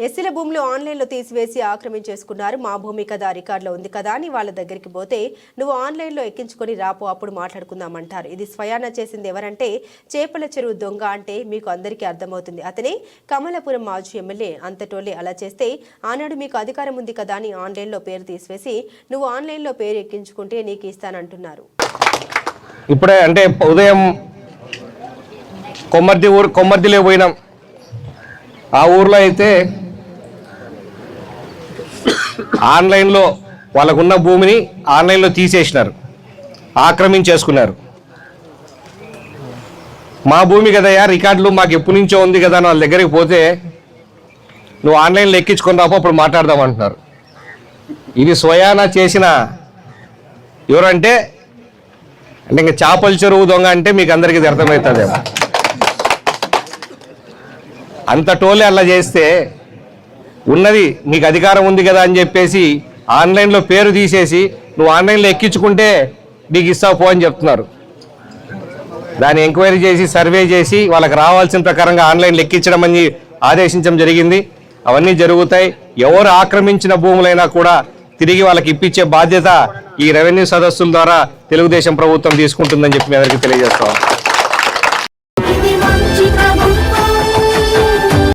ఎస్సీల భూములు ఆన్లైన్లో తీసివేసి ఆక్రమించేసుకున్నారు. మా భూమి కదా రికార్డులో ఉంది కదా అని వాళ్ళ దగ్గరికి పోతే నువ్వు ఆన్లైన్లో ఎక్కించుకొని రాపో అప్పుడు మాట్లాడుకుందామంటారు. ఇది స్వయాన చేసింది ఎవరంటే చేపల చెరువు దొంగ అంటే మీకు అందరికీ అర్థమవుతుంది. అతనే కమలాపురం మాజీ ఎమ్మెల్యే. అంతటోళ్ళే అలా చేస్తే ఆనాడు మీకు అధికారం ఉంది కదా అని ఆన్లైన్లో పేరు తీసివేసి నువ్వు ఆన్లైన్లో పేరు ఎక్కించుకుంటే నీకు ఇస్తానంటున్నారు. ఇప్పుడే అంటే ఉదయం కొమ్మర్దిలే పోయినాం. ఆ ఊర్లో అయితే ఆన్లైన్లో వాళ్ళకున్న భూమిని ఆన్లైన్లో తీసేసినారు, ఆక్రమించేసుకున్నారు. మా భూమి కదయ్యా, రికార్డులు మాకు ఎప్పటి నుంచో ఉంది కదా అని వాళ్ళ దగ్గరికి పోతే నువ్వు ఆన్లైన్లో ఎక్కించుకొని రాపో అప్పుడు మాట్లాడదామంటున్నారు. ఇది స్వయానా చేసిన ఎవరంటే ఇంకా చేపల చెరువు దొంగ అంటే మీకు అందరికీ అర్థమవుతుందేమో. అంత టోలే అలా చేస్తే ఉన్నది మీకు అధికారం ఉంది కదా అని చెప్పేసి ఆన్లైన్లో పేరు తీసేసి నువ్వు ఆన్లైన్లో ఎక్కించుకుంటే నీకు ఇస్తావు పో అని చెప్తున్నారు. దాన్ని ఎంక్వైరీ చేసి సర్వే చేసి వాళ్ళకి రావాల్సిన ప్రకారంగా ఆన్లైన్లో ఎక్కించడం అని ఆదేశించడం జరిగింది. అవన్నీ జరుగుతాయి. ఎవరు ఆక్రమించిన భూములైనా కూడా తిరిగి వాళ్ళకి ఇప్పించే బాధ్యత ఈ రెవెన్యూ సదస్సుల ద్వారా తెలుగుదేశం ప్రభుత్వం తీసుకుంటుందని చెప్పి మీ అందరికీ తెలియజేస్తాం.